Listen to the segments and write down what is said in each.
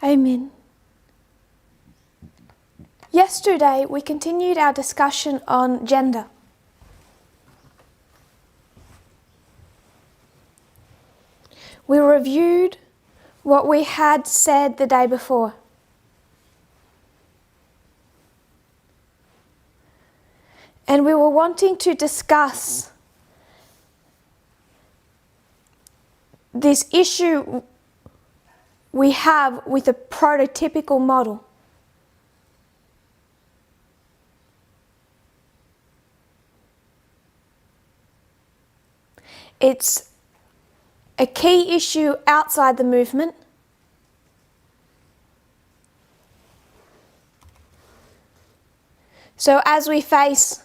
Amen. Yesterday we continued our discussion on gender. We reviewed what we had said the day before. And we were wanting to discuss this issue we have with a prototypical model. It's a key issue outside the movement. So as we face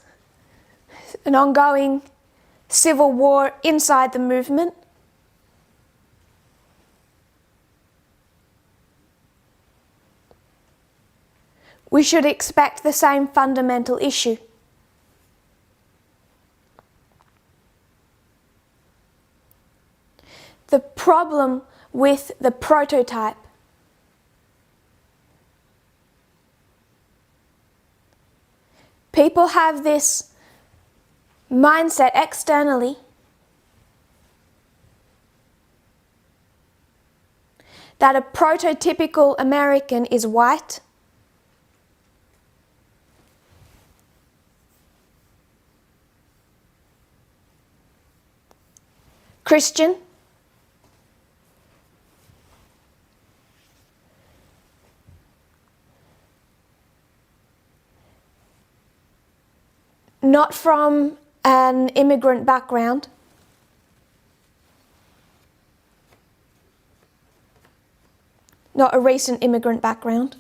an ongoing civil war inside the movement, we should expect the same fundamental issue. The problem with the prototype. People have this mindset externally that a prototypical American is white, Christian, not from an immigrant background, not a recent immigrant background,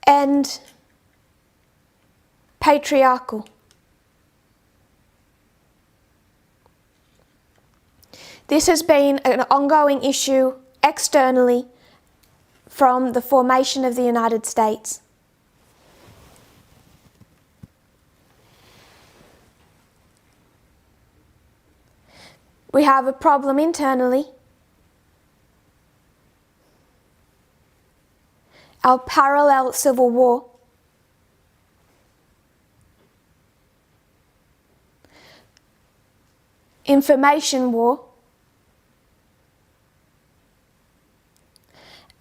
and patriarchal. This has been an ongoing issue externally from the formation of the United States. We have a problem internally. Our parallel civil war. Information war.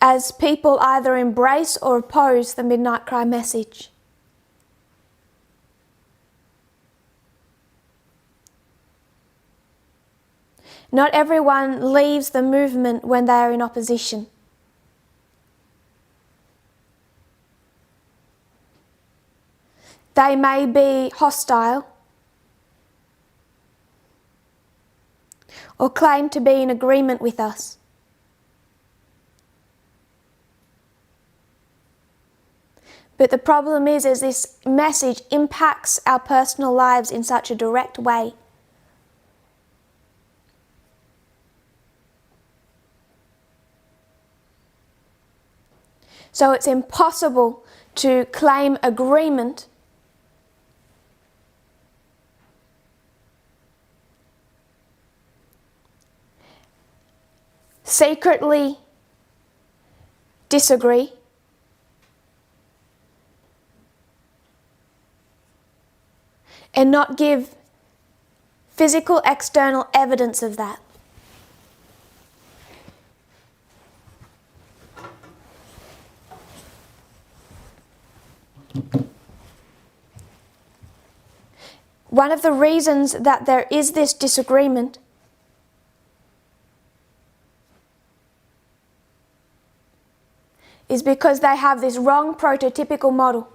As people either embrace or oppose the Midnight Cry message. Not everyone leaves the movement when they are in opposition. They may be hostile or claim to be in agreement with us. But the problem is this message impacts our personal lives in such a direct way. So it's impossible to claim agreement secretly disagree and not give physical external evidence of that. One of the reasons that there is this disagreement is because they have this wrong prototypical model.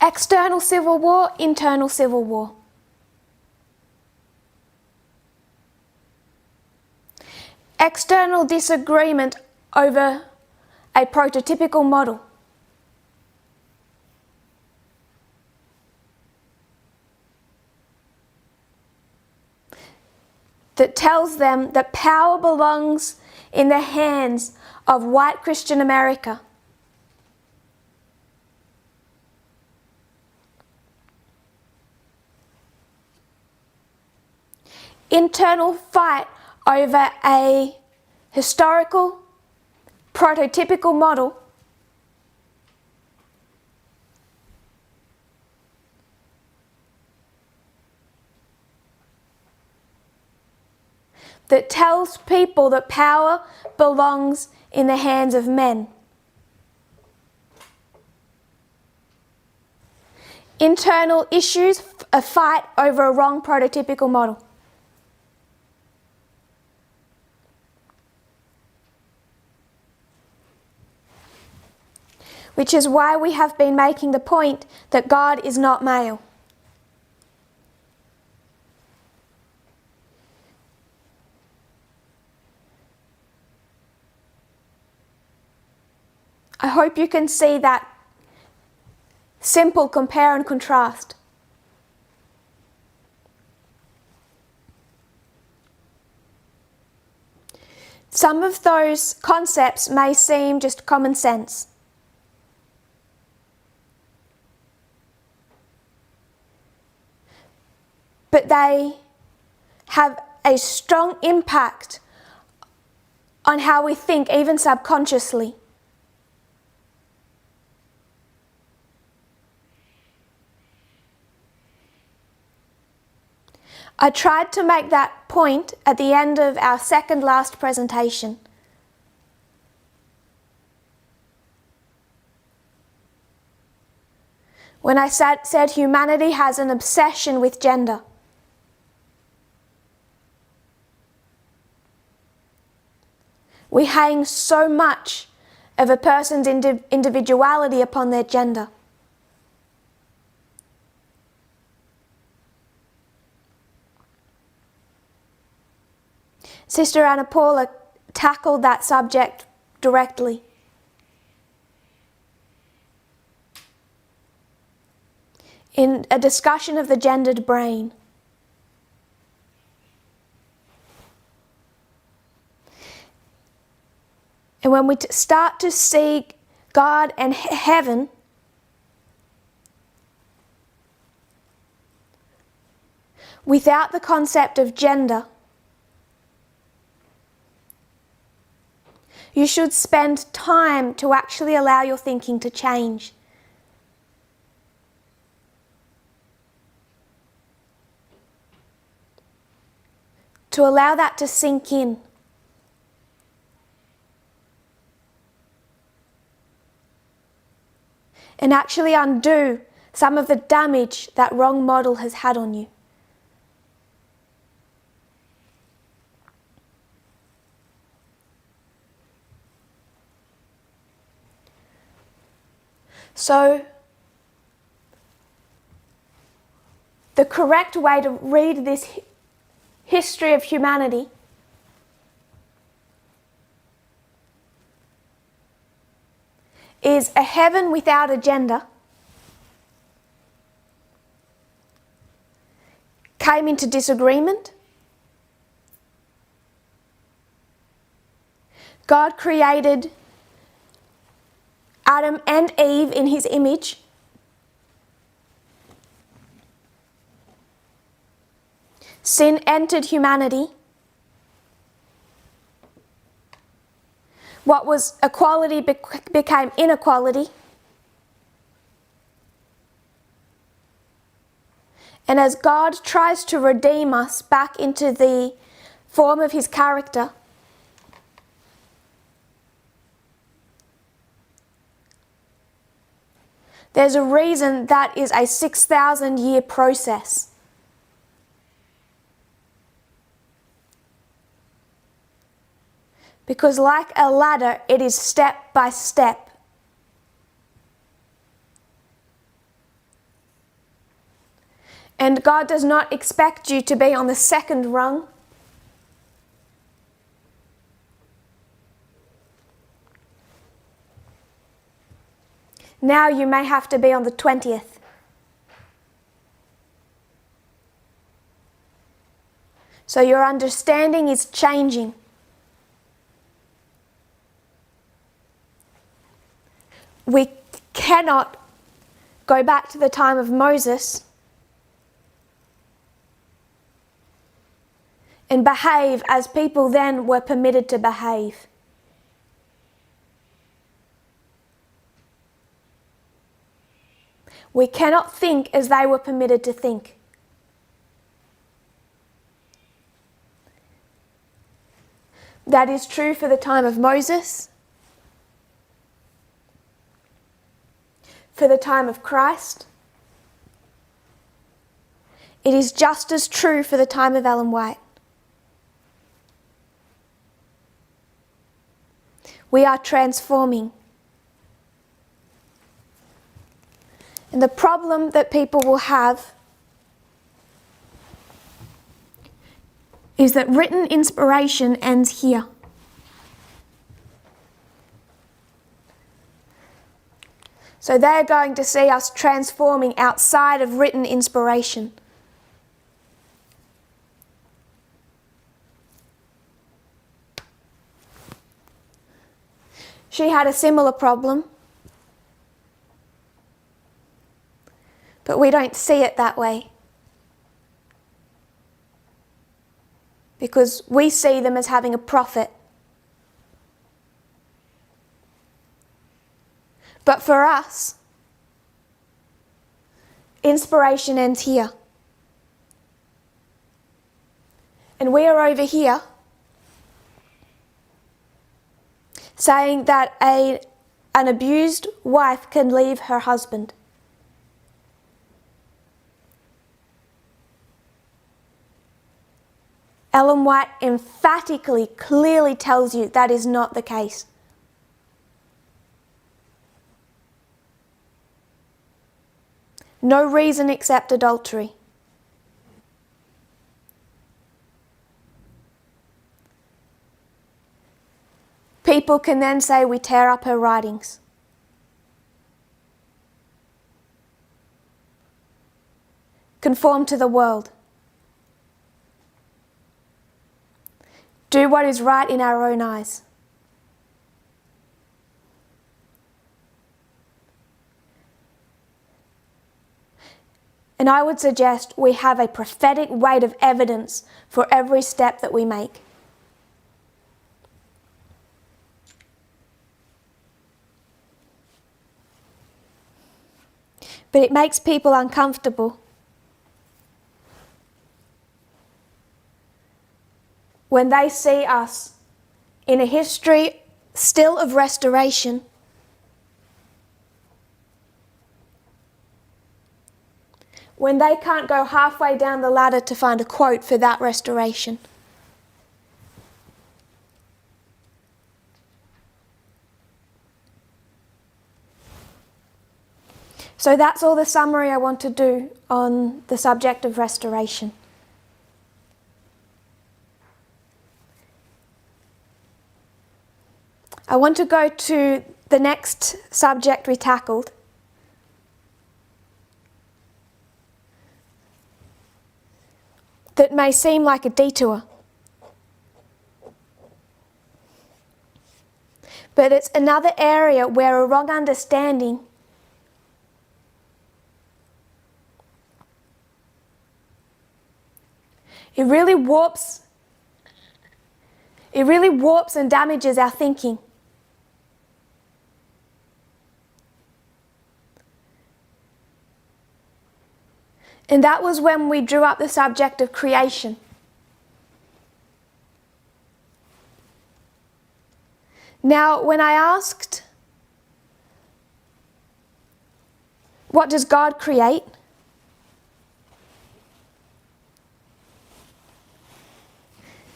External civil war, internal civil war. External disagreement over a prototypical model. That tells them that power belongs in the hands of white Christian America. internal fight over a historical, prototypical model that tells people that power belongs in the hands of men. Internal issues, a fight over a wrong prototypical model. Which is why we have been making the point that God is not male. I hope you can see that simple compare and contrast. Some of those concepts may seem just common sense. But they have a strong impact on how we think, even subconsciously. I tried to make that point at the end of our second last presentation. When I said humanity has an obsession with gender. We hang so much of a person's individuality upon their gender. Sister Anna Paula tackled that subject directly. In a discussion of the gendered brain. And when we start to see God and heaven without the concept of gender, you should spend time to actually allow your thinking to change. To allow that to sink in. And actually undo some of the damage that wrong model has had on you. So, the correct way to read this history of humanity is a heaven without a gender came into disagreement. God created Adam and Eve in his image. Sin entered humanity. What was equality became inequality. And as God tries to redeem us back into the form of his character, there's a reason that is a 6,000-year process. Because like a ladder, it is step by step. And God does not expect you to be on the second rung. Now you may have to be on the 20th. So your understanding is changing. We cannot go back to the time of Moses and behave as people then were permitted to behave. We cannot think as they were permitted to think. That is true for the time of Moses, for the time of Christ. It is just as true for the time of Ellen White. We are transforming. And the problem that people will have is that written inspiration ends here. So they're going to see us transforming outside of written inspiration. She had a similar problem, but we don't see it that way, because we see them as having a prophet. But for us, inspiration ends here. And we are over here saying that an abused wife can leave her husband. Ellen White emphatically, clearly tells you that is not the case. No reason except adultery. People can then say we tear up her writings. Conform to the world. Do what is right in our own eyes. And I would suggest we have a prophetic weight of evidence for every step that we make. But it makes people uncomfortable when they see us in a history still of restoration, when they can't go halfway down the ladder to find a quote for that restoration. So that's all the summary I want to do on the subject of restoration. I want to go to the next subject we tackled. That may seem like a detour. But it's another area where a wrong understanding It really warps and damages our thinking. And that was when we drew up the subject of creation. Now, when I asked, what does God create?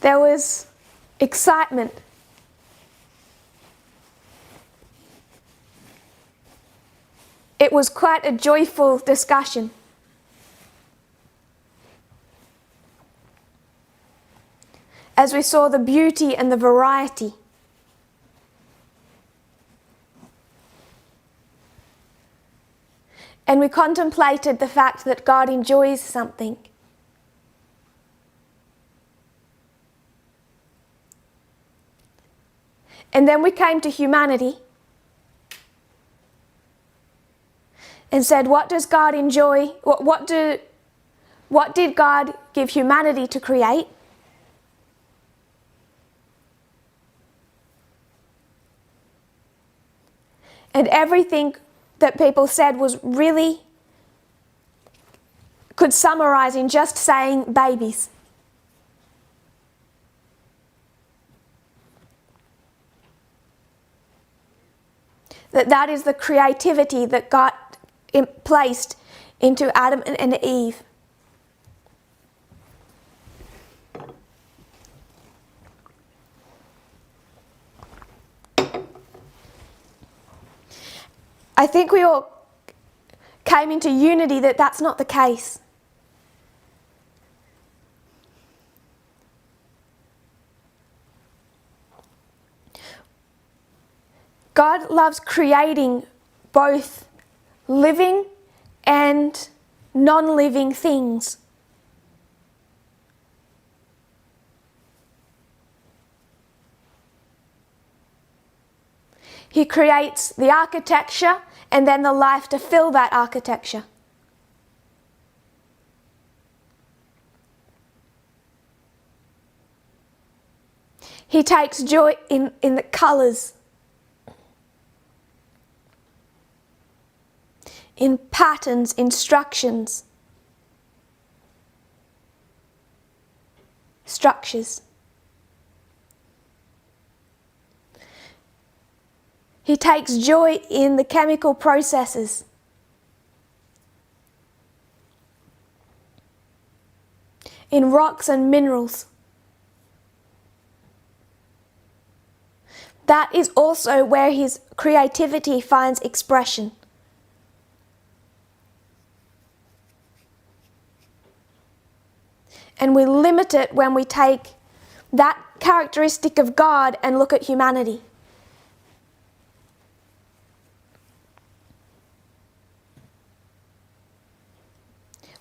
There was excitement. It was quite a joyful discussion. As we saw the beauty and the variety. And we contemplated the fact that God enjoys something. And then we came to humanity and said, what does God enjoy? What did God give humanity to create? And everything that people said was really, could summarize in just saying babies. That is the creativity that God placed into Adam and Eve. I think we all came into unity that that's not the case. God loves creating both living and non-living things. He creates the architecture and then the life to fill that architecture. He takes joy in the colours, in patterns, instructions, structures. He takes joy in the chemical processes. In rocks and minerals. That is also where his creativity finds expression. And we limit it when we take that characteristic of God and look at humanity.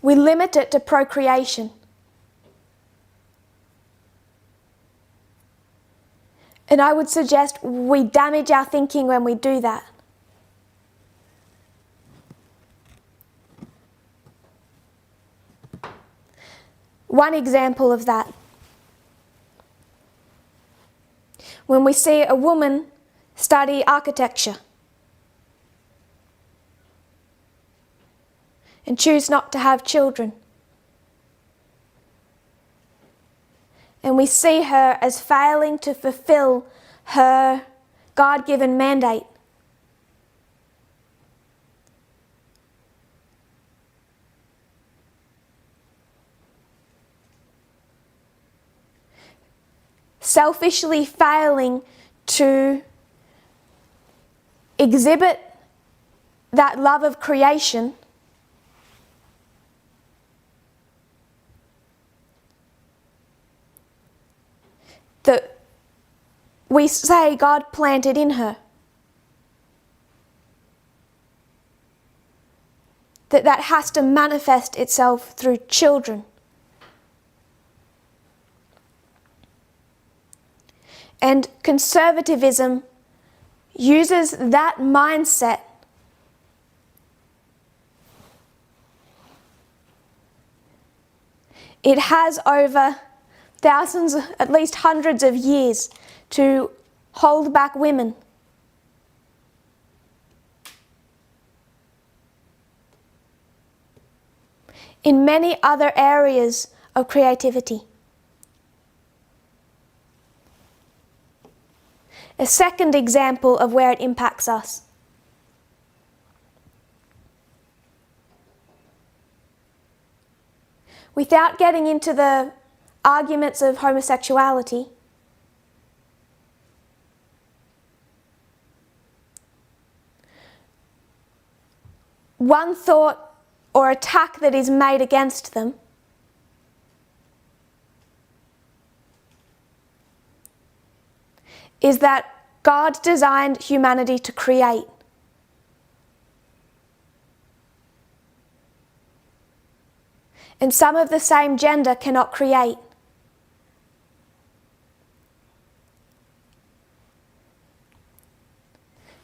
We limit it to procreation. And I would suggest we damage our thinking when we do that. One example of that. When we see a woman study architecture and choose not to have children. And we see her as failing to fulfill her God-given mandate. Selfishly failing to exhibit that love of creation that we say God planted in her. That has to manifest itself through children. And conservatism uses that mindset it has over thousands, at least hundreds of years, to hold back women. In many other areas of creativity. A second example of where it impacts us. Without getting into the arguments of homosexuality, one thought or attack that is made against them is that God designed humanity to create. And some of the same gender cannot create.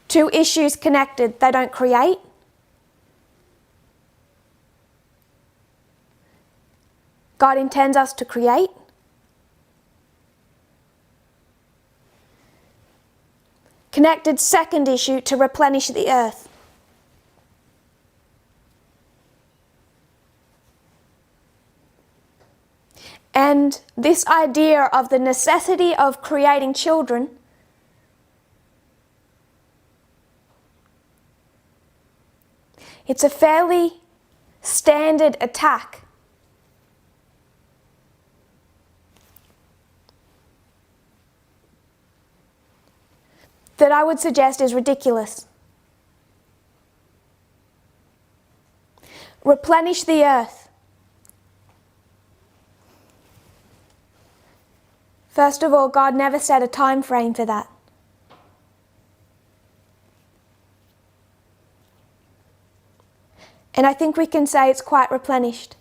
Two issues connected, they don't create. God intends us to create. connected second issue to replenish the earth. And this idea of the necessity of creating children it's a fairly standard attack. That I would suggest is ridiculous. Replenish the earth. First of all, God never set a time frame for that. And I think we can say it's quite replenished.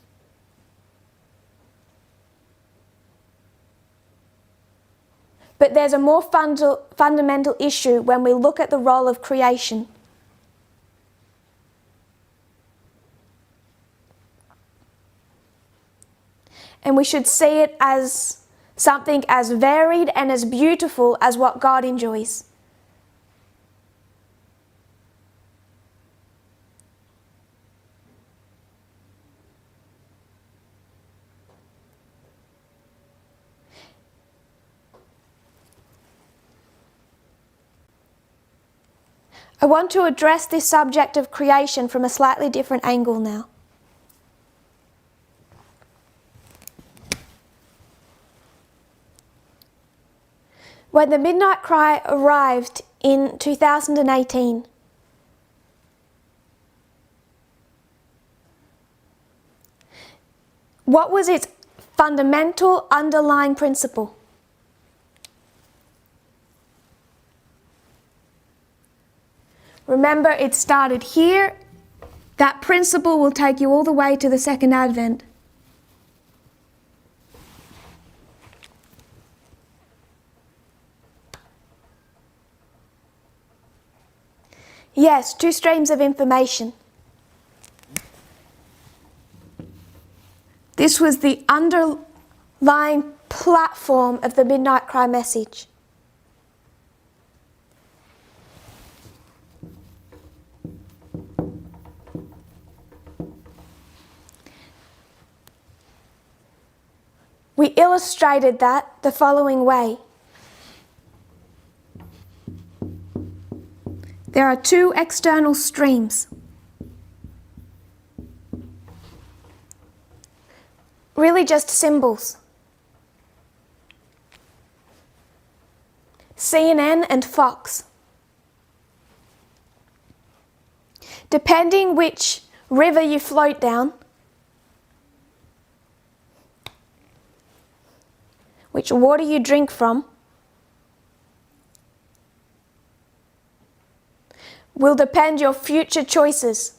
But there's a more fundamental issue when we look at the role of creation. And we should see it as something as varied and as beautiful as what God enjoys. I want to address this subject of creation from a slightly different angle now. When the midnight cry arrived in 2018, what was its fundamental underlying principle? Remember, it started here. That principle will take you all the way to the second advent. Yes, two streams of information. This was the underlying platform of the Midnight Cry message. We illustrated that the following way. There are two external streams. Really just symbols. CNN and Fox. Depending which river you float down, which water you drink from, will depend your future choices.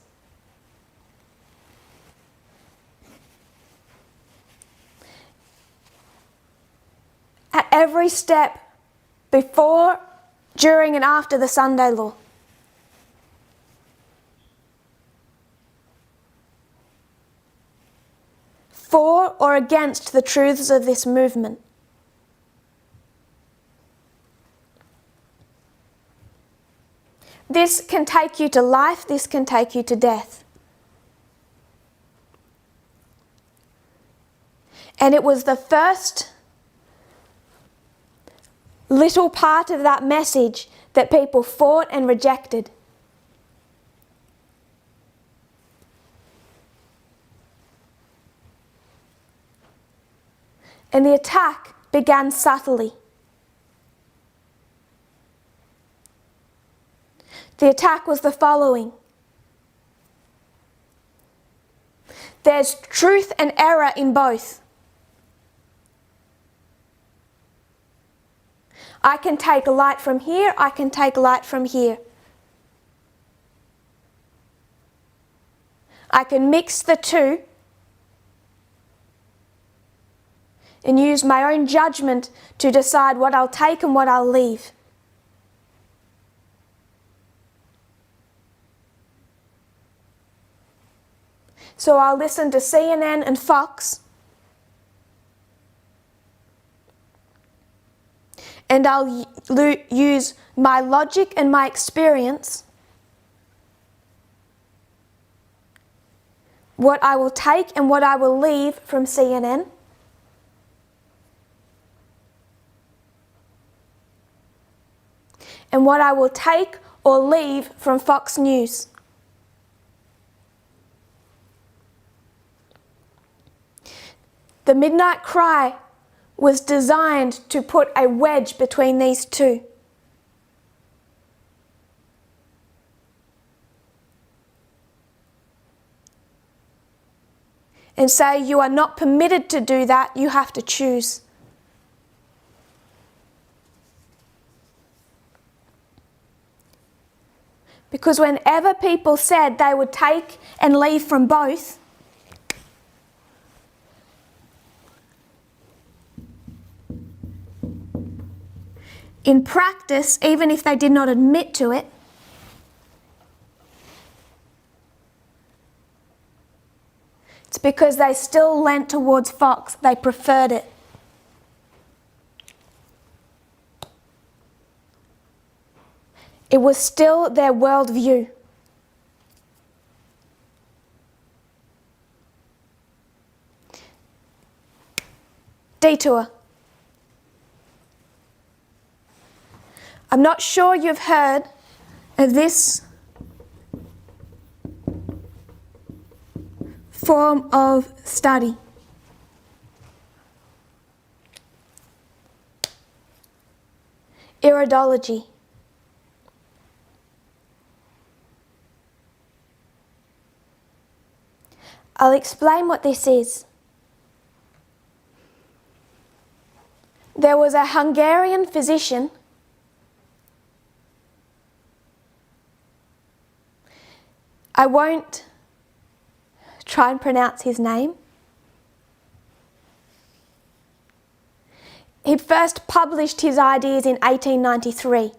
At every step, before, during and after the Sunday law. For or against the truths of this movement. This can take you to life, this can take you to death. And it was the first little part of that message that people fought and rejected. And the attack began subtly. The attack was the following. There's truth and error in both. I can take light from here, I can take light from here. I can mix the two and use my own judgment to decide what I'll take and what I'll leave. So I'll listen to CNN and Fox, and I'll use my logic and my experience, what I will take and what I will leave from CNN, and what I will take or leave from Fox News. The Midnight Cry was designed to put a wedge between these two. And say you are not permitted to do that, you have to choose. Because whenever people said they would take and leave from both, in practice, even if they did not admit to it, it's because they still leant towards Fox. They preferred it. It was still their worldview. Detour. I'm not sure you've heard of this form of study. Iridology. I'll explain what this is. There was a Hungarian physician I won't try and pronounce his name. He first published his ideas in 1893.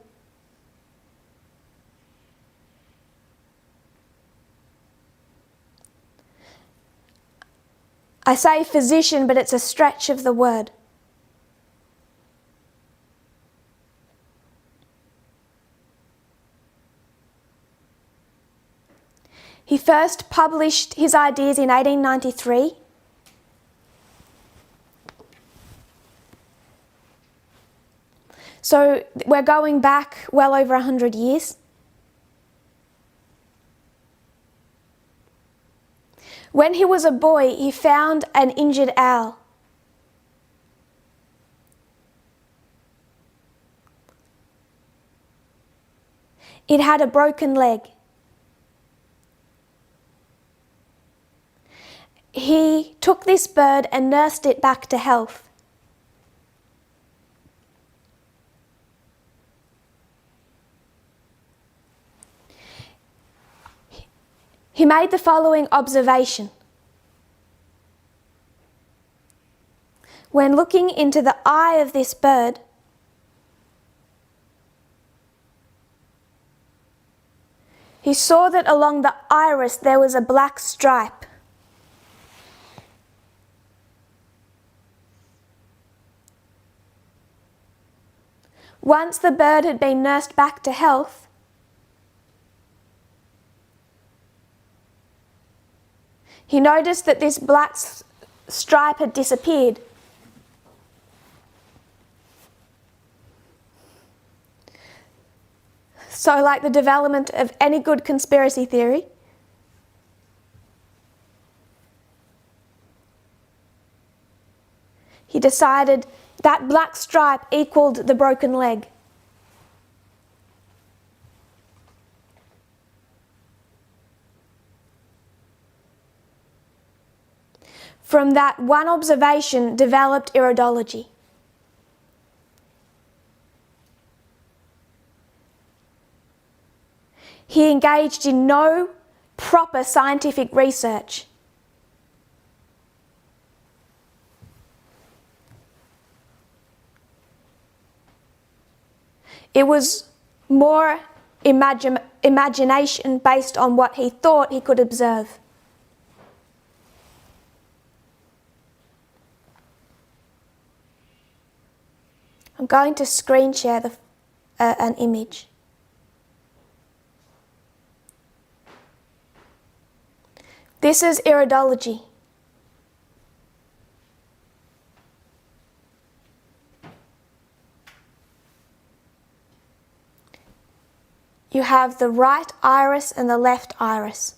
I say physician, but it's a stretch of the word. He first published his ideas in 1893. So we're going back well over 100 years. When he was a boy, he found an injured owl. It had a broken leg. He took this bird and nursed it back to health. He made the following observation. When looking into the eye of this bird, he saw that along the iris there was a black stripe. Once the bird had been nursed back to health, he noticed that this black stripe had disappeared. So, like the development of any good conspiracy theory, he decided that black stripe equaled the broken leg. From that one observation developed iridology. He engaged in no proper scientific research. It was more imagination based on what he thought he could observe. I'm going to screen share an image. This is iridology. You have the right iris and the left iris.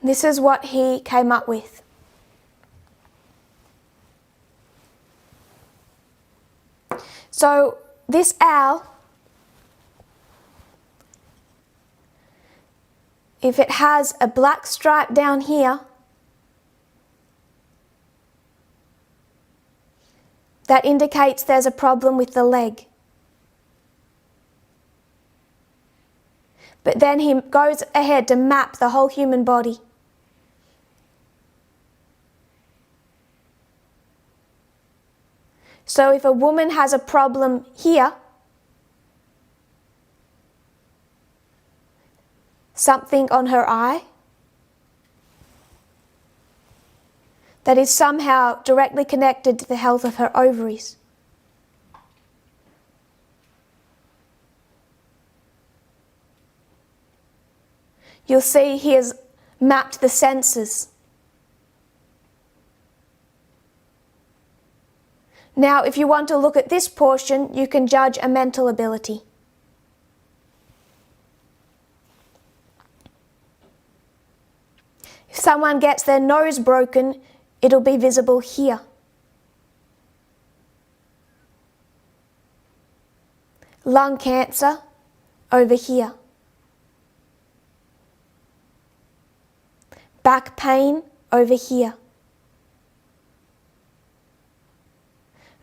This is what he came up with. So this owl, if it has a black stripe down here, that indicates there's a problem with the leg. But then he goes ahead to map the whole human body. So if a woman has a problem here, something on her eye, that is somehow directly connected to the health of her ovaries. You'll see he has mapped the senses. Now, if you want to look at this portion, you can judge a mental ability. If someone gets their nose broken, it'll be visible here. Lung cancer, over here. Back pain, over here.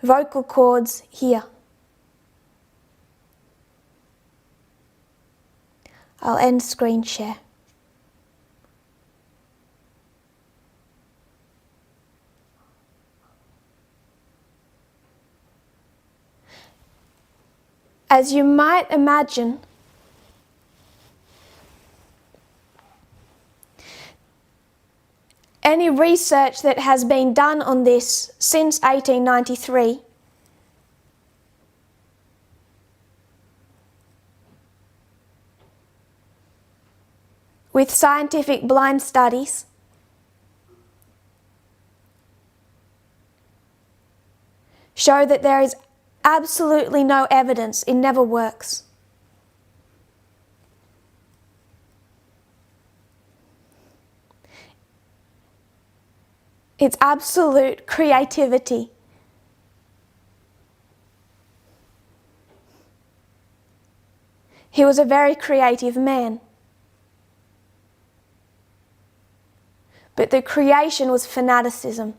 Vocal cords, here. I'll end screen share. As you might imagine, any research that has been done on this since 1893 with scientific blind studies show that there is absolutely no evidence, it never works. It's absolute creativity. He was a very creative man. But the creation was fanaticism.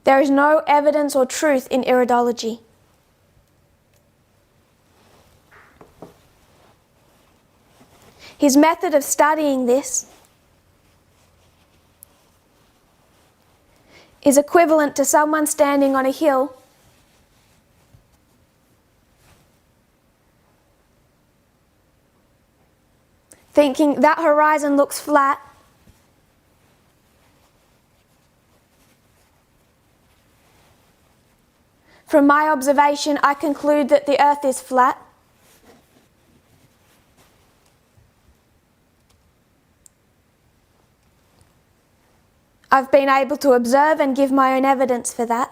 There is no evidence or truth in iridology. His method of studying this is equivalent to someone standing on a hill thinking that horizon looks flat, from my observation, I conclude that the earth is flat. I've been able to observe and give my own evidence for that.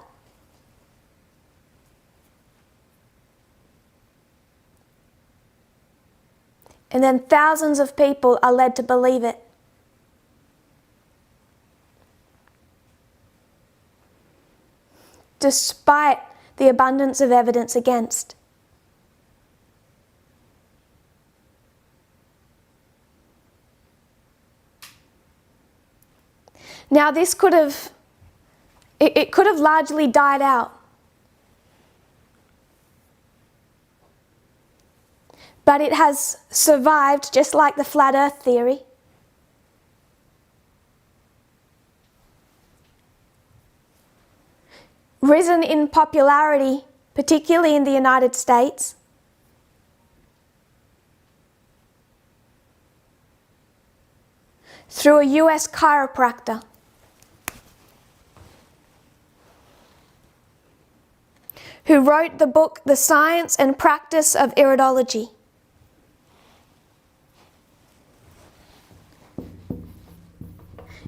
And then thousands of people are led to believe it. Despite the abundance of evidence against. Now this could have largely died out. But it has survived just like the flat earth theory. Risen in popularity, particularly in the United States. Through a US chiropractor. who wrote the book The Science and Practice of Iridology.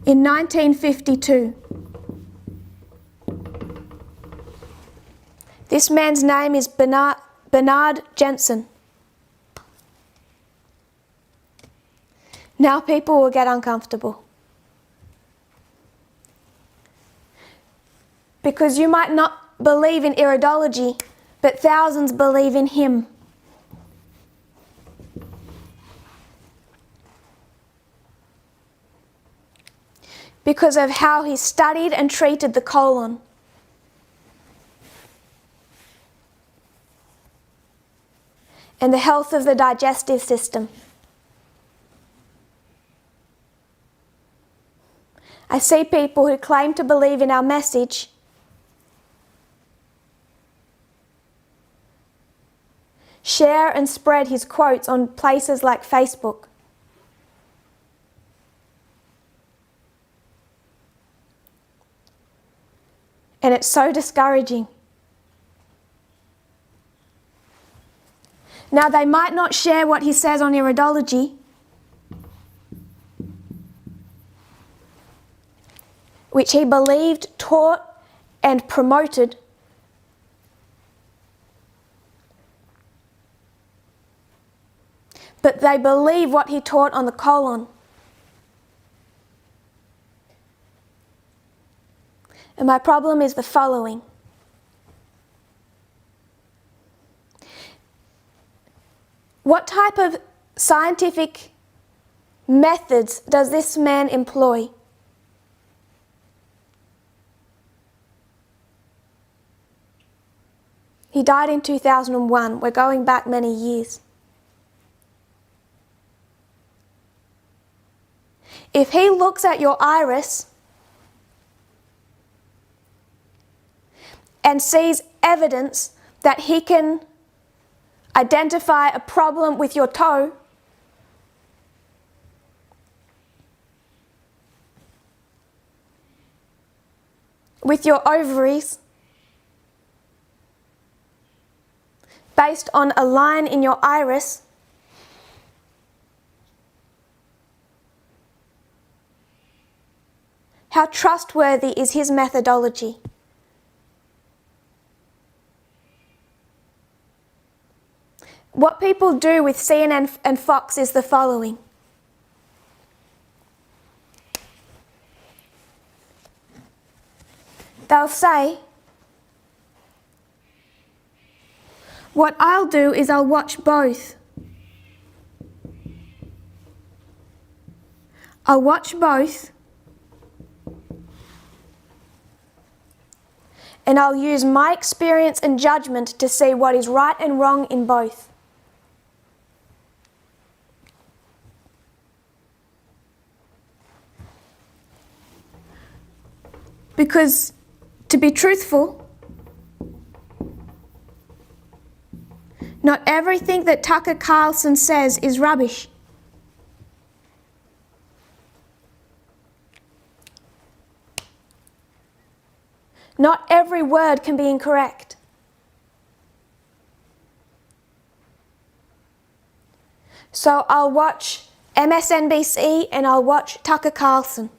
In 1952. This man's name is Bernard Jensen. Now people will get uncomfortable. Because you might not believe in iridology, but thousands believe in him. Because of how he studied and treated the colon. And the health of the digestive system. I see people who claim to believe in our message share and spread his quotes on places like Facebook. And it's so discouraging. Now, they might not share what he says on iridology, which he believed, taught, and promoted. But they believe what he taught on the colon. And my problem is the following. What type of scientific methods does this man employ? He died in 2001. We're going back many years. If he looks at your iris and sees evidence that he can identify a problem with your toe, with your ovaries, based on a line in your iris, how trustworthy is his methodology? What people do with CNN and Fox is the following. They'll say, what I'll do is I'll watch both. I'll watch both, and I'll use my experience and judgment to see what is right and wrong in both. Because, to be truthful, not everything that Tucker Carlson says is rubbish. Not every word can be incorrect. So I'll watch MSNBC and I'll watch Tucker Carlson.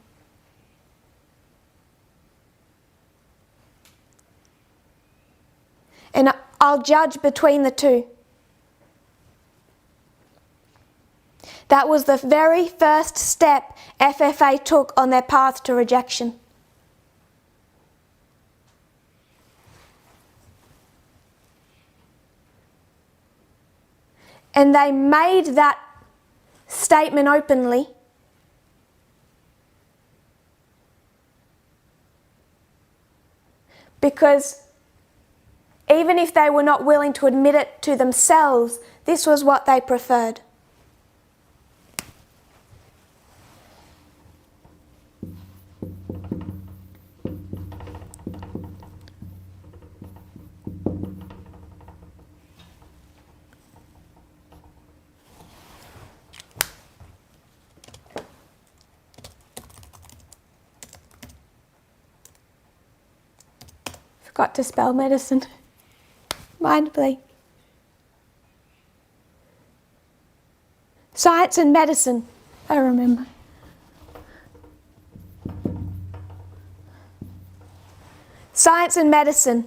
And I'll judge between the two. That was the very first step FFA took on their path to rejection. And they made that statement openly because even if they were not willing to admit it to themselves, this was what they preferred. Forgot to spell medicine. Mindfully. Science and medicine, I remember. Science and medicine.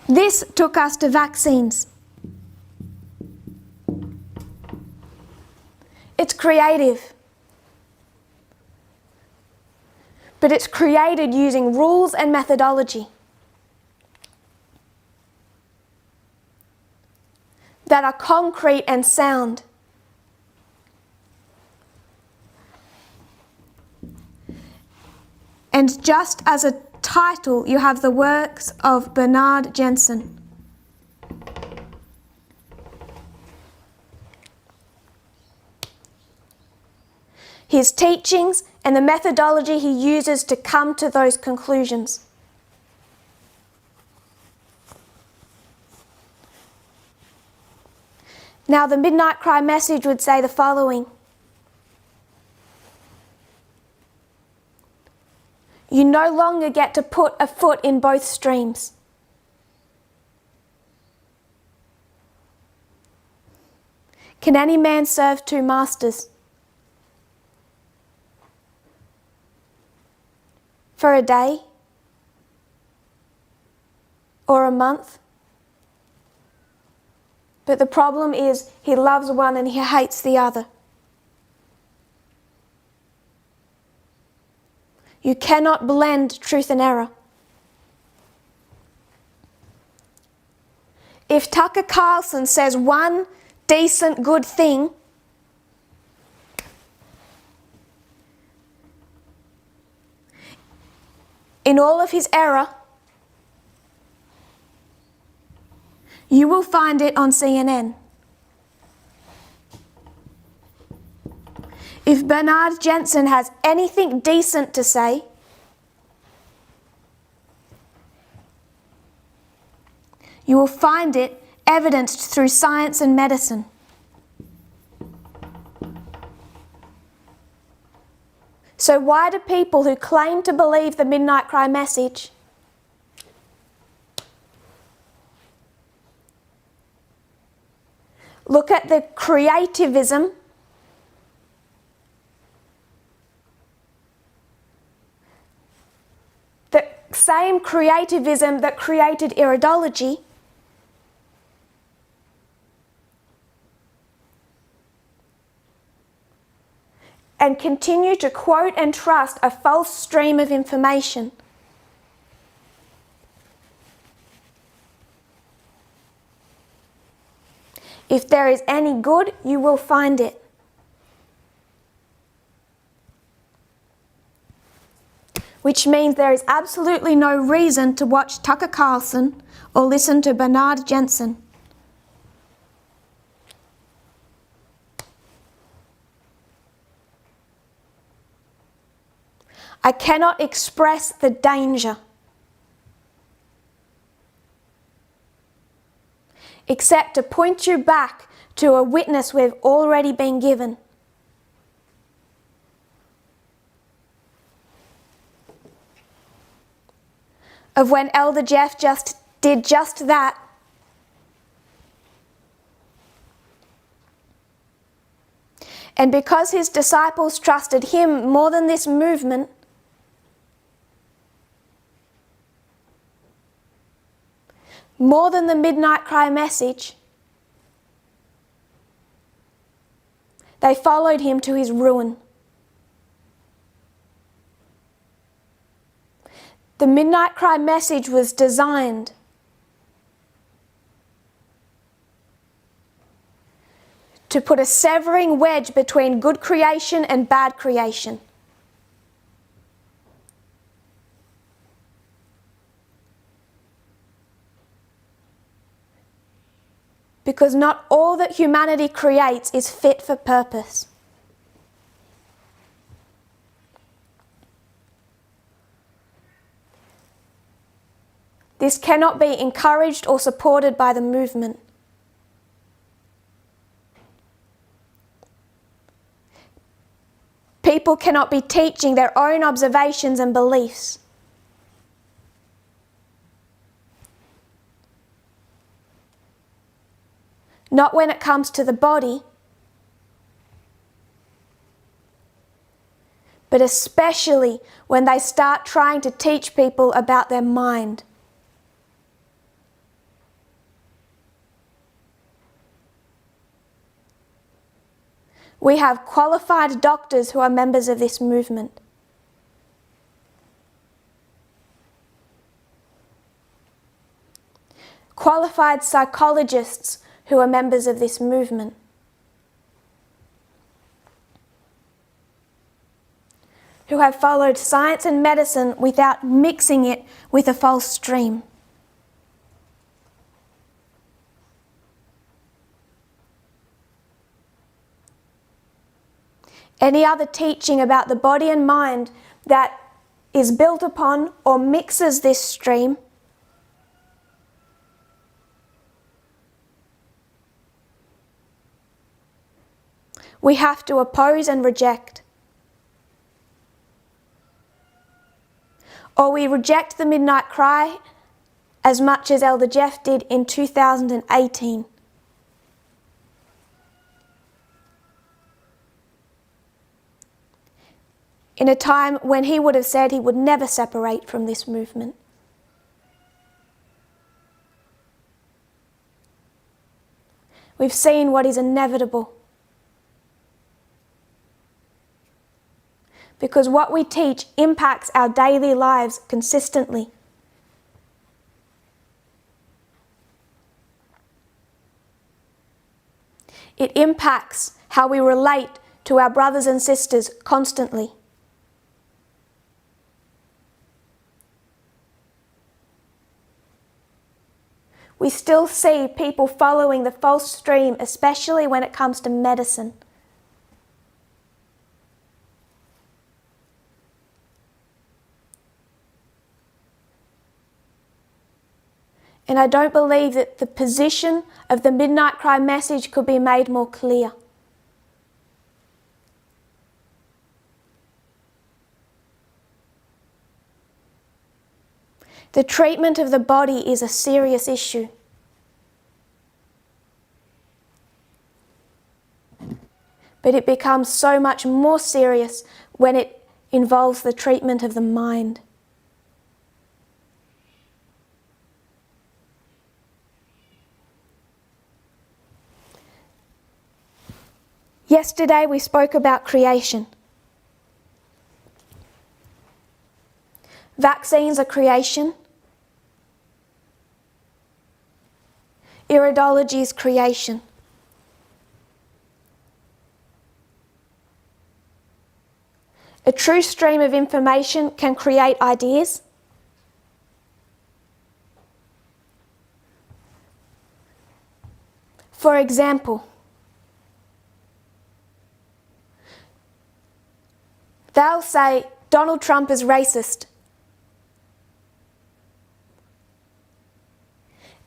This took us to vaccines. It's creative. But it's created using rules and methodology that are concrete and sound. And just as a title, you have the works of Bernard Jensen. His teachings and the methodology he uses to come to those conclusions. Now, the Midnight Cry message would say the following: you no longer get to put a foot in both streams. Can any man serve two masters? For a day? Or a month? But the problem is he loves one and he hates the other. You cannot blend truth and error. If Tucker Carlson says one decent, good thing, in all of his error, you will find it on CNN. If Bernard Jensen has anything decent to say, you will find it evidenced through science and medicine. So why do people who claim to believe the Midnight Cry message look at the creativism the same creativism that created iridology and continue to quote and trust a false stream of information? If there is any good, you will find it. Which means there is absolutely no reason to watch Tucker Carlson or listen to Bernard Jensen. I cannot express the danger except to point you back to a witness we've already been given. Of when Elder Jeff did just that. And because his disciples trusted him more than this movement, more than the Midnight Cry message, they followed him to his ruin. The Midnight Cry message was designed to put a severing wedge between good creation and bad creation. Because not all that humanity creates is fit for purpose. This cannot be encouraged or supported by the movement. People cannot be teaching their own observations and beliefs. not when it comes to the body, but especially when they start trying to teach people about their mind. We have qualified doctors who are members of this movement. Qualified psychologists who are members of this movement. Who have followed science and medicine without mixing it with a false stream. Any other teaching about the body and mind that is built upon or mixes this stream we have to oppose and reject. Or we reject the midnight cry as much as Elder Jeff did in 2018. In a time when he would have said he would never separate from this movement. We've seen what is inevitable. Because what we teach impacts our daily lives consistently. It impacts how we relate to our brothers and sisters constantly. We still see people following the false stream, especially when it comes to medicine. And I don't believe that the position of the Midnight Cry message could be made more clear. The treatment of the body is a serious issue. But it becomes so much more serious when it involves the treatment of the mind. Yesterday we spoke about creation. Vaccines are creation. Iridology is creation. A true stream of information can create ideas. For example, they'll say Donald Trump is racist.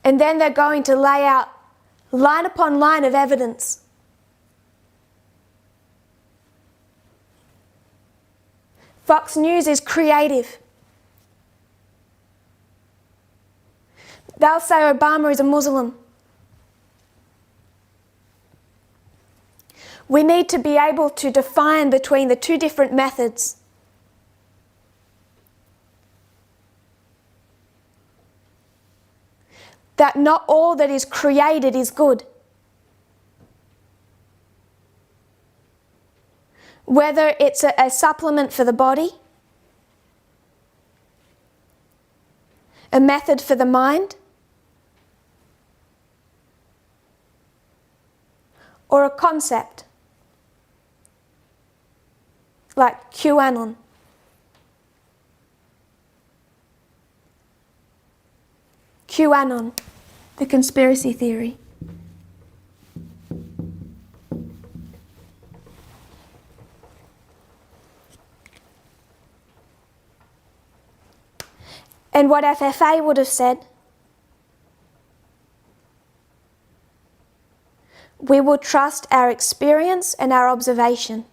And then they're going to lay out line upon line of evidence. Fox News is creative. They'll say Obama is a Muslim. We need to be able to define between the two different methods. That not all that is created is good. Whether it's a supplement for the body, a method for the mind, or a concept like QAnon. QAnon, the conspiracy theory. And what FFA would have said, we will trust our experience and our observation.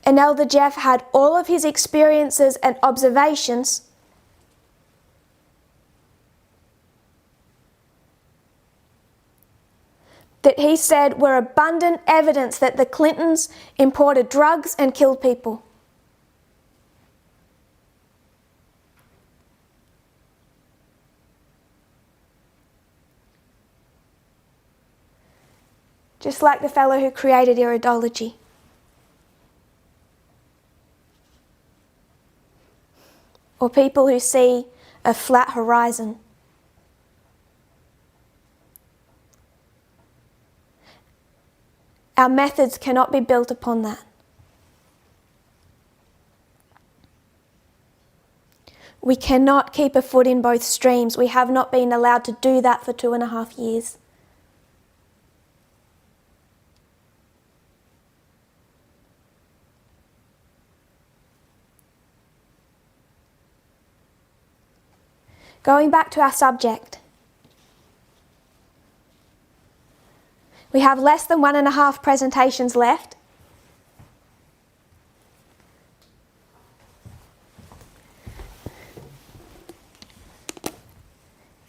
And Elder Jeff had all of his experiences and observations that he said were abundant evidence that the Clintons imported drugs and killed people. Just like the fellow who created iridology. Or people who see a flat horizon. Our methods cannot be built upon that. We cannot keep a foot in both streams. We have not been allowed to do that for 2.5 years. Going back to our subject. We have less than 1.5 presentations left.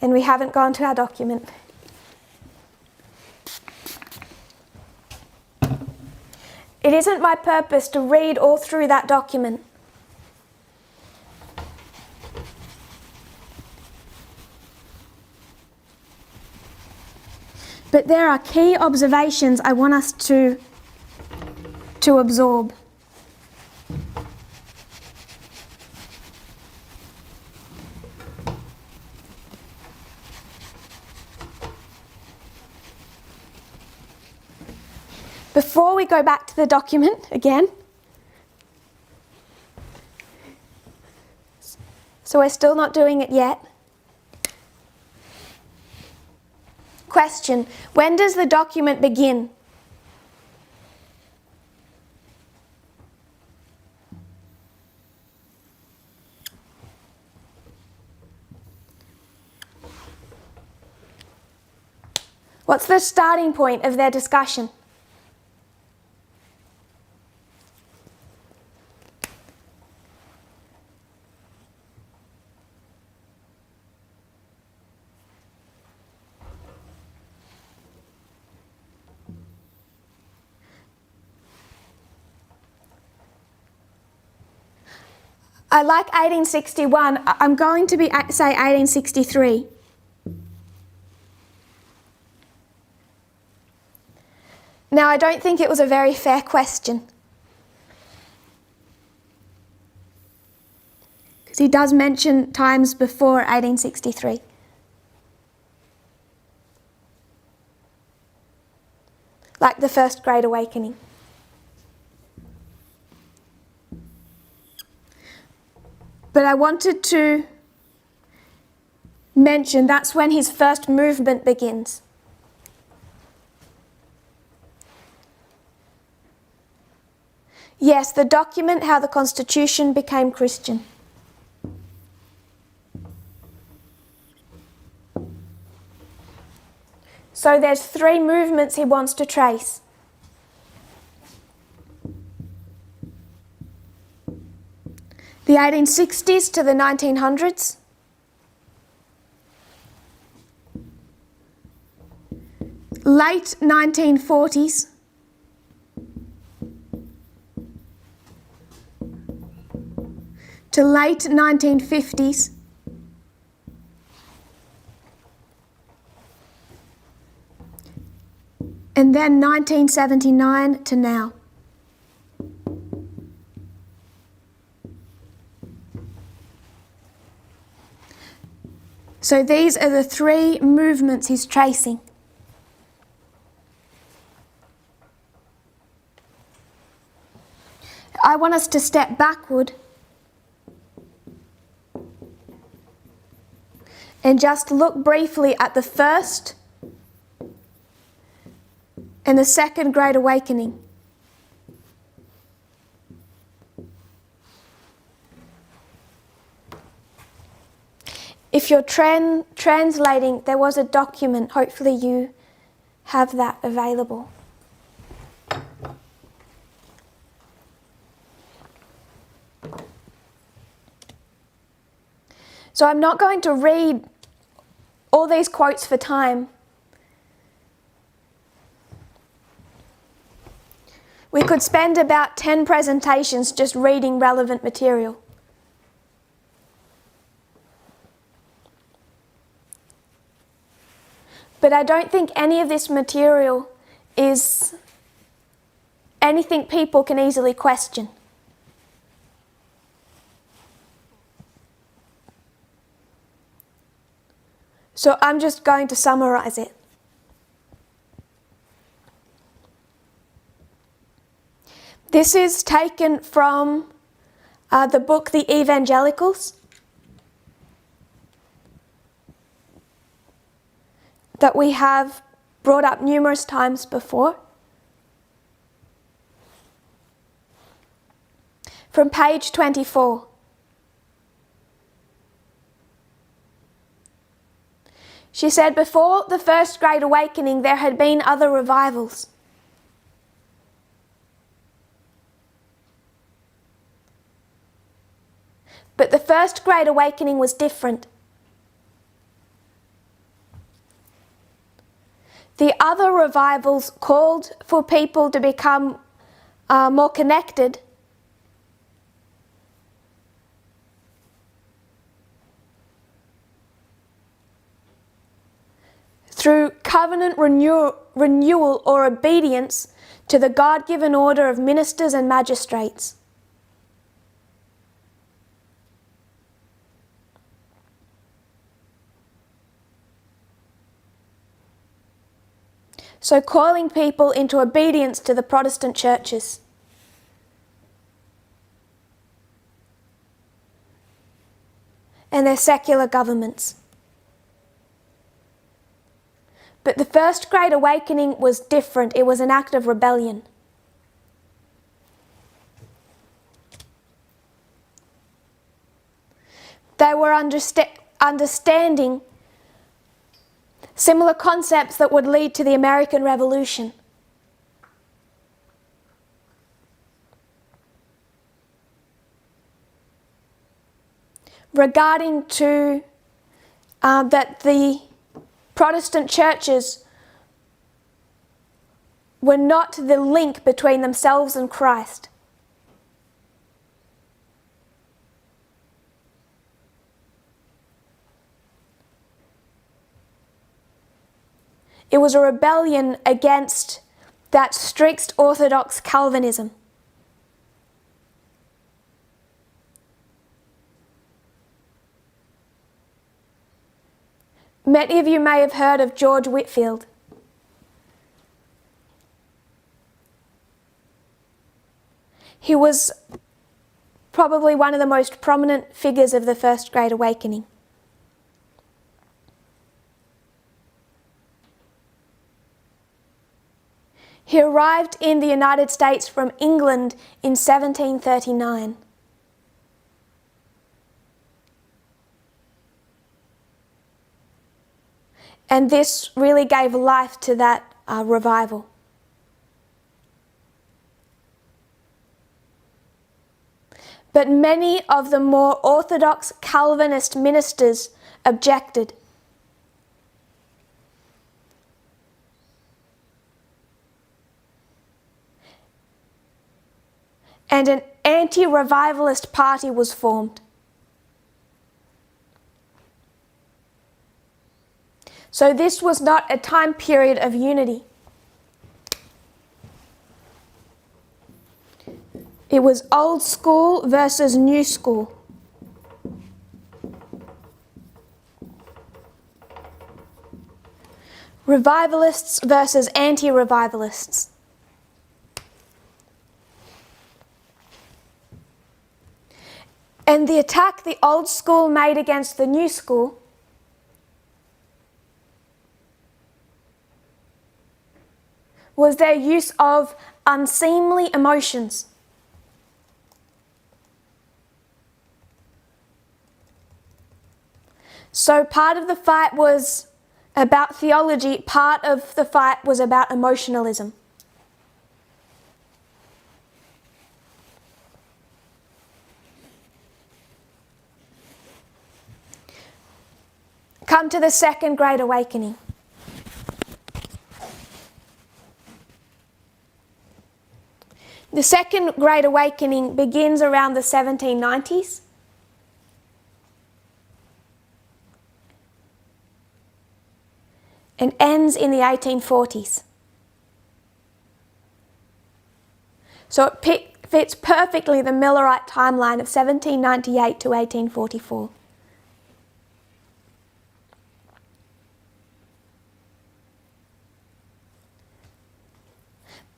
And we haven't gone to our document. It isn't my purpose to read all through that document. But there are key observations I want us to absorb. Before we go back to the document again, so we're still not doing it yet. Question: when does the document begin? What's the starting point of their discussion? I like 1861. I'm going to say 1863. Now, I don't think it was a very fair question, because he does mention times before 1863. Like the First Great Awakening. But I wanted to mention that's when his first movement begins. Yes, the document How the Constitution Became Christian. So there's 3 movements he wants to trace. The 1860s to the 1900s. Late 1940s. To late 1950s. And then 1979 to now. So these are the 3 movements he's tracing. I want us to step backward and just look briefly at the first and the Second Great Awakening. If you're translating, there was a document. Hopefully you have that available. So I'm not going to read all these quotes for time, We could spend about 10 presentations just reading relevant material. But I don't think any of this material is anything people can easily question. So I'm just going to summarize it. This is taken from the book The Evangelicals that we have brought up numerous times before. From page 24. She said, before the First Great Awakening, there had been other revivals. But the First Great Awakening was different. The other revivals called for people to become more connected through covenant renewal or obedience to the God-given order of ministers and magistrates. So calling people into obedience to the Protestant churches. And their secular governments. But the First Great Awakening was different. It was an act of rebellion. They were understanding similar concepts that would lead to the American Revolution. Regarding to that the Protestant churches were not the link between themselves and Christ. It was a rebellion against that strict Orthodox Calvinism. Many of you may have heard of George Whitefield. He was probably one of the most prominent figures of the First Great Awakening. He arrived in the United States from England in 1739. And this really gave life to that revival. But many of the more orthodox Calvinist ministers objected. And an anti-revivalist party was formed. So this was not a time period of unity. It was old school versus new school. Revivalists versus anti-revivalists. And the attack the old school made against the new school was their use of unseemly emotions. So part of the fight was about theology, part of the fight was about emotionalism. Come to the Second Great Awakening. The Second Great Awakening begins around the 1790s. And ends in the 1840s. So it fits perfectly the Millerite timeline of 1798 to 1844.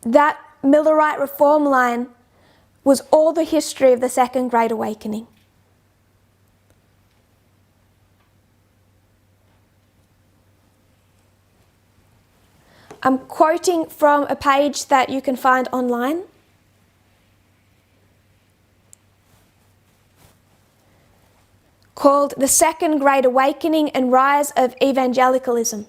That Millerite reform line was all the history of the Second Great Awakening. I'm quoting from a page that you can find online. Called The Second Great Awakening and Rise of Evangelicalism.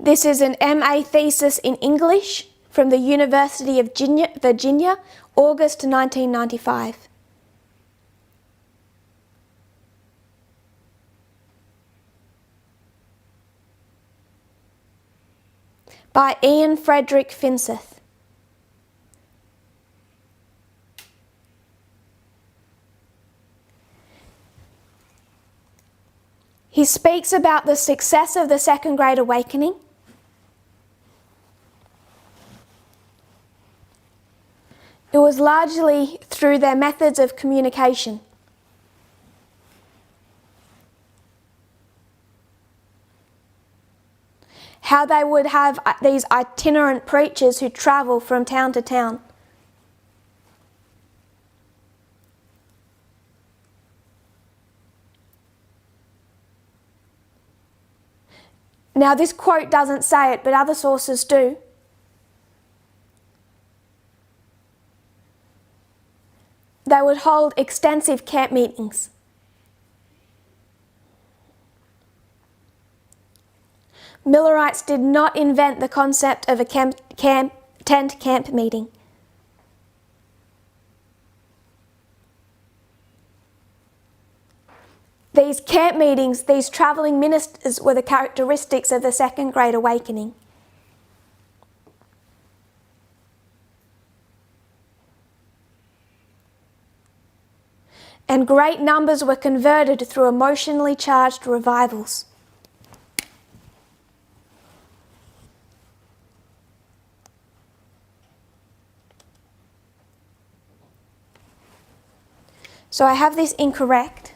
This is an MA thesis in English from the University of Virginia, August 1995. By Ian Frederick Finseth. He speaks about the success of the Second Great Awakening, it was largely through their methods of communication. How they would have these itinerant preachers who travel from town to town. Now this quote doesn't say it, but other sources do. They would hold extensive camp meetings. Millerites did not invent the concept of a tent camp meeting. These camp meetings, these travelling ministers, were the characteristics of the Second Great Awakening. And great numbers were converted through emotionally charged revivals. So I have this incorrect.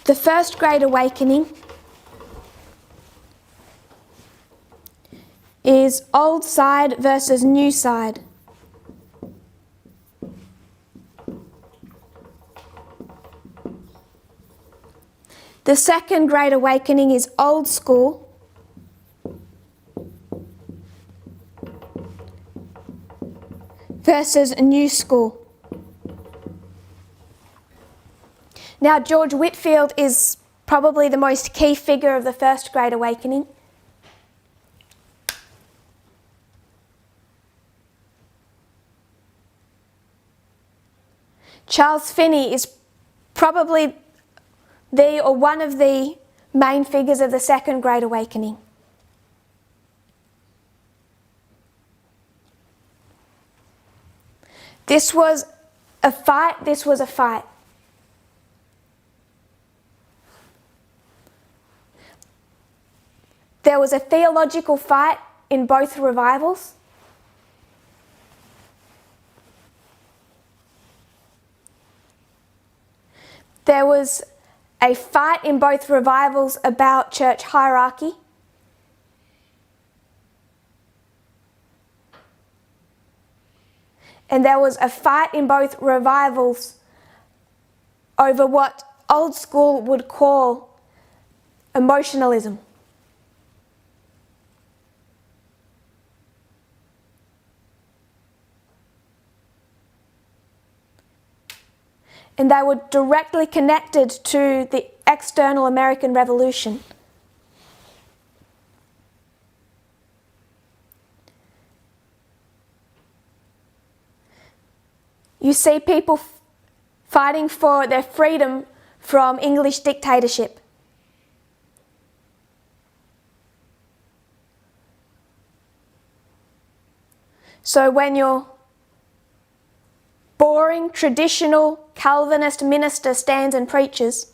The First Great Awakening is old side versus new side. The Second Great Awakening is old school versus new school. Now, George Whitefield is probably the most key figure of the First Great Awakening. Charles Finney is probably the or one of the main figures of the Second Great Awakening. This was a fight, this was a fight. There was a theological fight in both revivals. There was a fight in both revivals about church hierarchy. And there was a fight in both revivals over what old school would call emotionalism. And they were directly connected to the external American Revolution. You see people fighting for their freedom from English dictatorship. So when your boring, traditional Calvinist minister stands and preaches,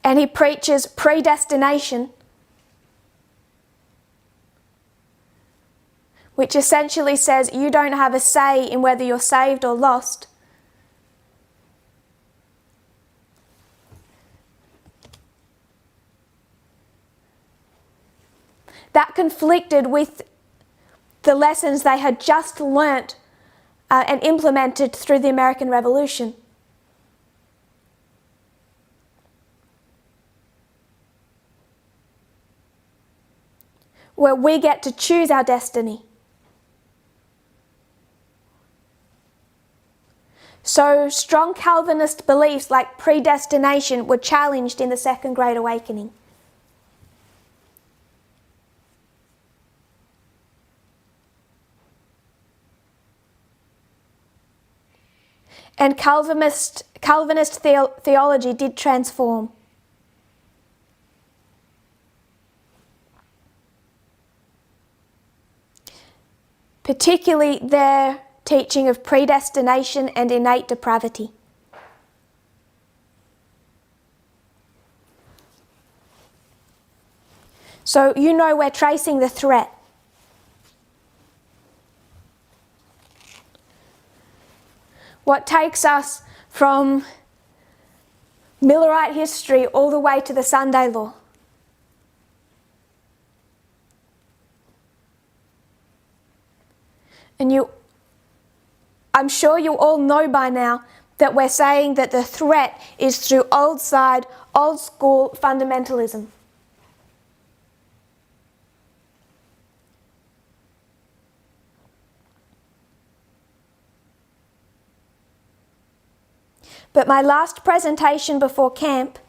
and he preaches predestination, which essentially says you don't have a say in whether you're saved or lost, that conflicted with the lessons they had just learnt and implemented through the American Revolution. Where we get to choose our destiny. So strong Calvinist beliefs like predestination were challenged in the Second Great Awakening. And Calvinist theology did transform. Particularly their teaching of predestination and innate depravity. So you know we're tracing the threat. What takes us from Millerite history all the way to the Sunday law. And I'm sure you all know by now that we're saying that the threat is through old school fundamentalism. But my last presentation before camp,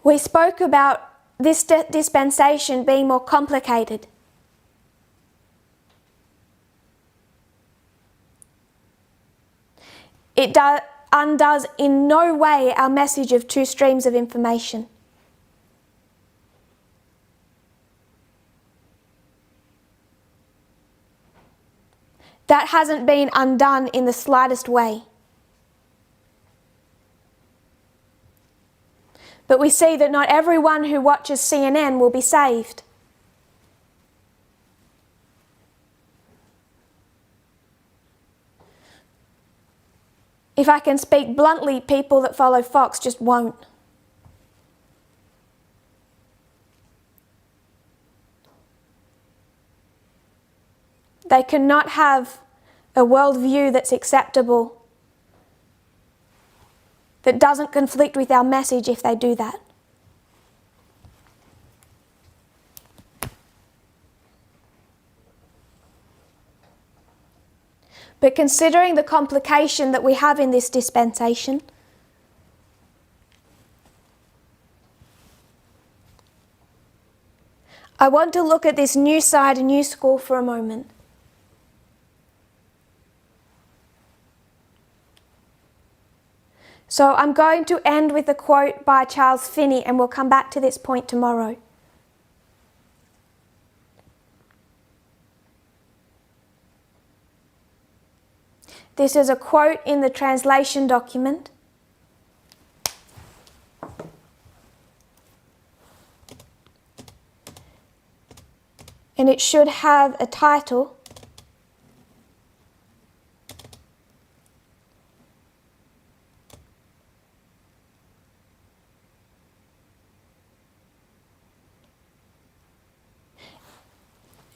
we spoke about this dispensation being more complicated. It undoes in no way our message of two streams of information. That hasn't been undone in the slightest way. But we see that not everyone who watches CNN will be saved. If I can speak bluntly, people that follow Fox just won't. They cannot have a worldview that's acceptable, that doesn't conflict with our message if they do that. But considering the complication that we have in this dispensation, I want to look at this new side, new school for a moment. So I'm going to end with a quote by Charles Finney, and we'll come back to this point tomorrow. This is a quote in the translation document. And it should have a title.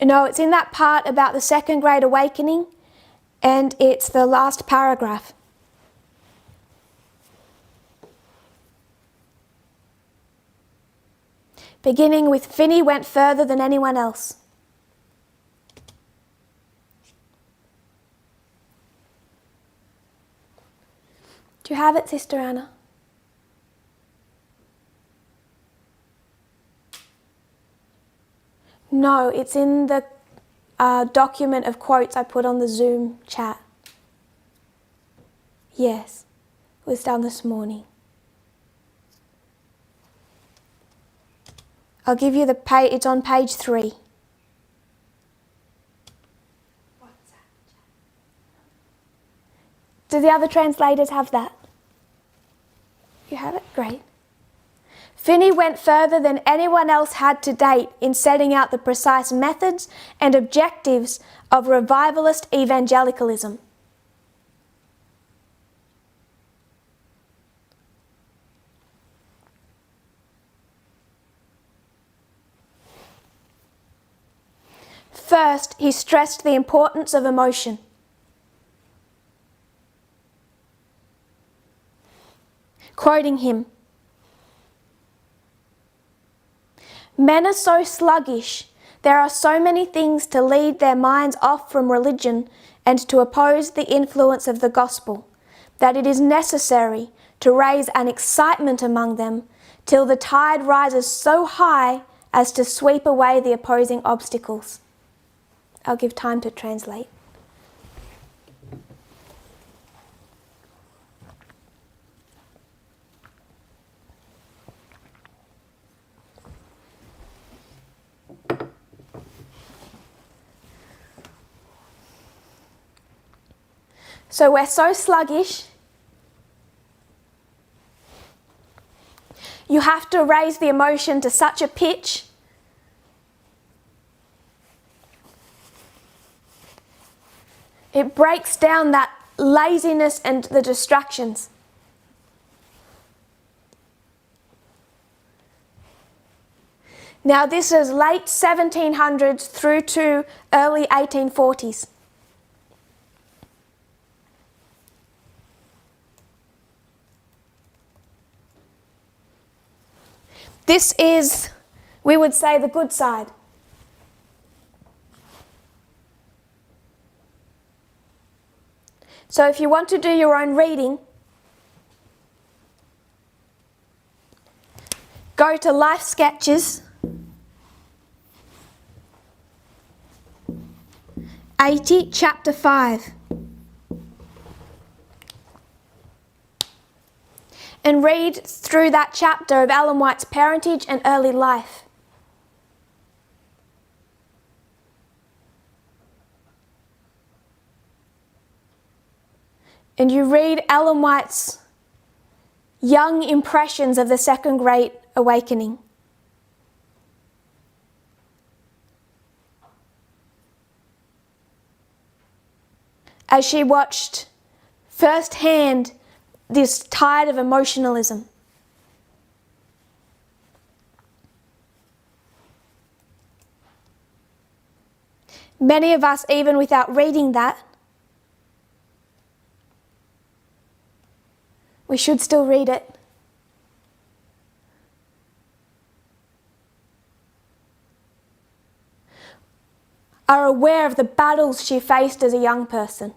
No, it's in that part about the Second Great Awakening, and it's the last paragraph. Beginning with, Finney went further than anyone else. Do you have it, Sister Anna? No, it's in the document of quotes I put on the Zoom chat. Yes, it was done this morning. I'll give you the page, it's on page 3. Do the other translators have that? You have it? Great. Finney went further than anyone else had to date in setting out the precise methods and objectives of revivalist evangelicalism. First, he stressed the importance of emotion. Quoting him, "Men are so sluggish, there are so many things to lead their minds off from religion and to oppose the influence of the gospel, that it is necessary to raise an excitement among them till the tide rises so high as to sweep away the opposing obstacles." I'll give time to translate. So we're so sluggish, you have to raise the emotion to such a pitch it breaks down that laziness and the distractions. Now this is late 1700s through to early 1840s. This is, we would say, the good side. So if you want to do your own reading, go to Life Sketches, 80, chapter 5. And read through that chapter of Ellen White's parentage and early life. And you read Ellen White's young impressions of the Second Great Awakening. As she watched firsthand this tide of emotionalism. Many of us, even without reading that, we should still read it. Are aware of the battles she faced as a young person.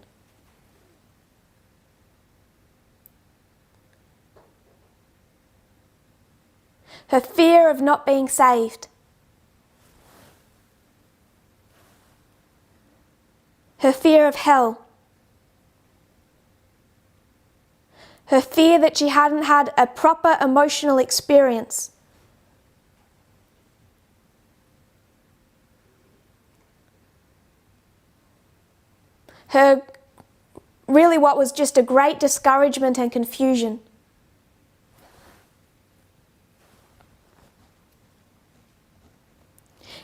Her fear of not being saved. Her fear of hell. Her fear that she hadn't had a proper emotional experience. Her, really what was just a great discouragement and confusion.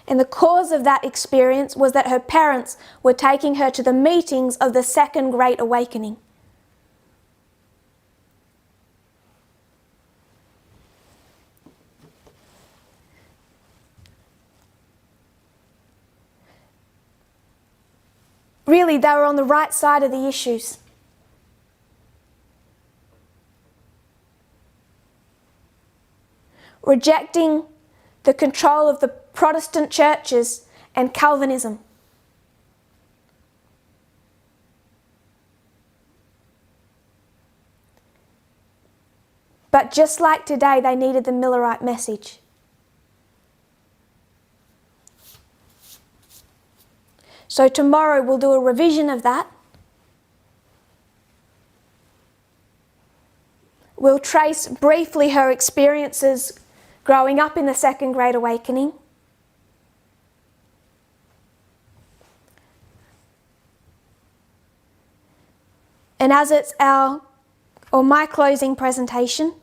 And the cause of that experience was that her parents were taking her to the meetings of the Second Great Awakening. Really, they were on the right side of the issues. Rejecting the control of the Protestant churches and Calvinism. But just like today, they needed the Millerite message. So tomorrow we'll do a revision of that. We'll trace briefly her experiences growing up in the Second Great Awakening. And as it's my closing presentation,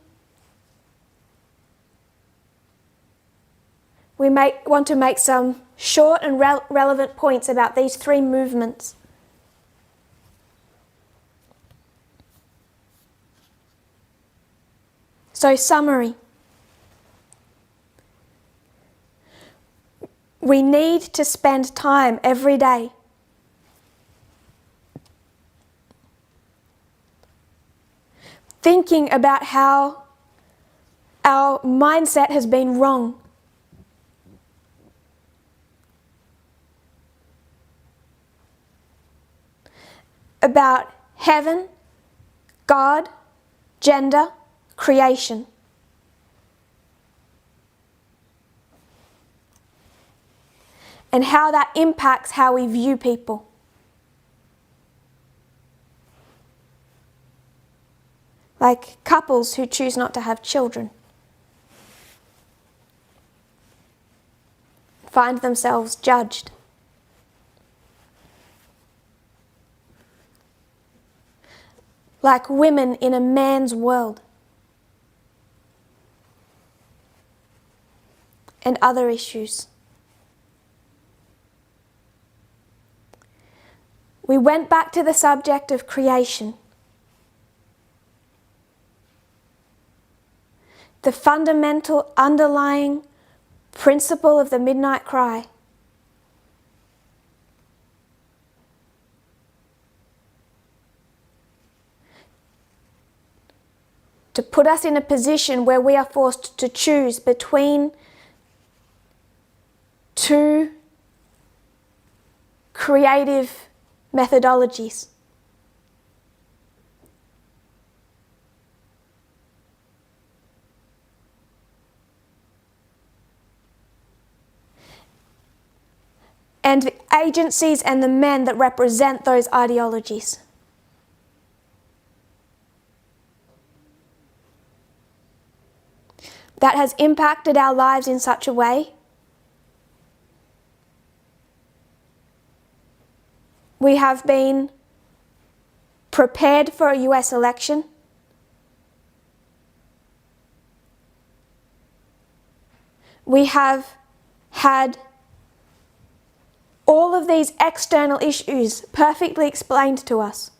we want to make some short and relevant points about these three movements. So, summary. We need to spend time every day thinking about how our mindset has been wrong. About heaven, God, gender, creation. And how that impacts how we view people. Like couples who choose not to have children find themselves judged. Like women in a man's world. And other issues. We went back to the subject of creation. The fundamental underlying principle of the midnight cry. To put us in a position where we are forced to choose between two creative methodologies. And the agencies and the men that represent those ideologies. That has impacted our lives in such a way. We have been prepared for a US election. We have had all of these external issues perfectly explained to us.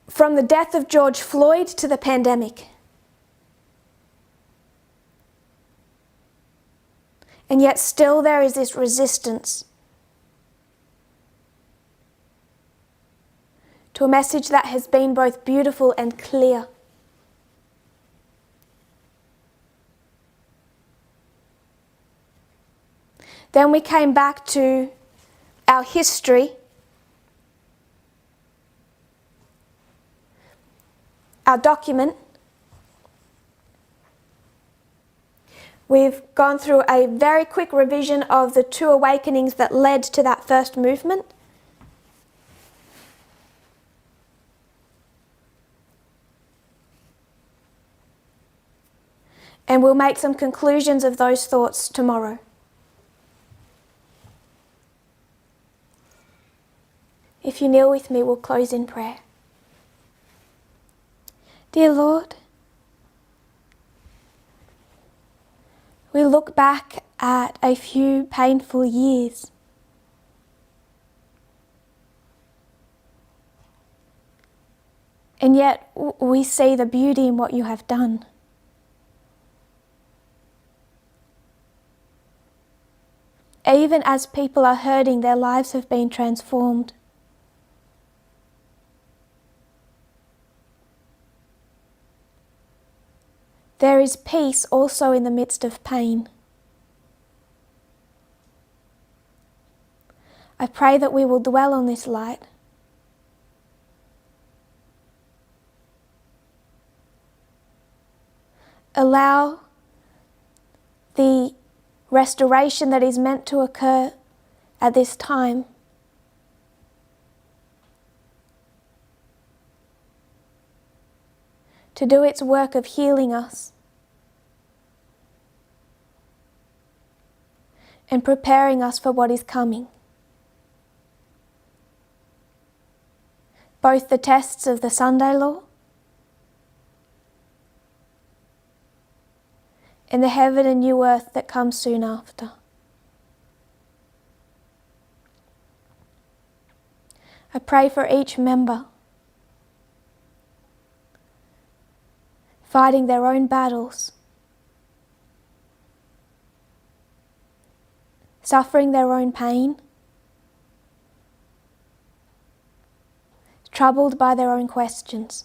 From the death of George Floyd to the pandemic. And yet still there is this resistance to a message that has been both beautiful and clear. Then we came back to our history, our document. We've gone through a very quick revision of the two awakenings that led to that first movement. And we'll make some conclusions of those thoughts tomorrow. If you kneel with me, we'll close in prayer. Dear Lord, we look back at a few painful years. And yet we see the beauty in what you have done. Even as people are hurting, their lives have been transformed. There is peace also in the midst of pain. I pray that we will dwell on this light. allow the restoration that is meant to occur at this time to do its work of healing us and preparing us for what is coming. Both the tests of the Sunday law and the heaven and new earth that comes soon after. I pray for each member fighting their own battles, suffering their own pain, troubled by their own questions.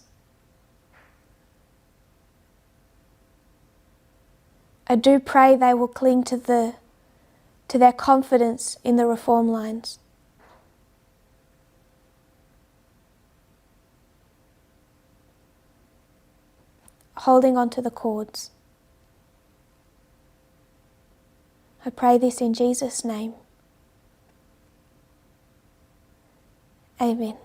I do pray they will cling to their confidence in the reform lines. Holding on to the cords. I pray this in Jesus' name. Amen.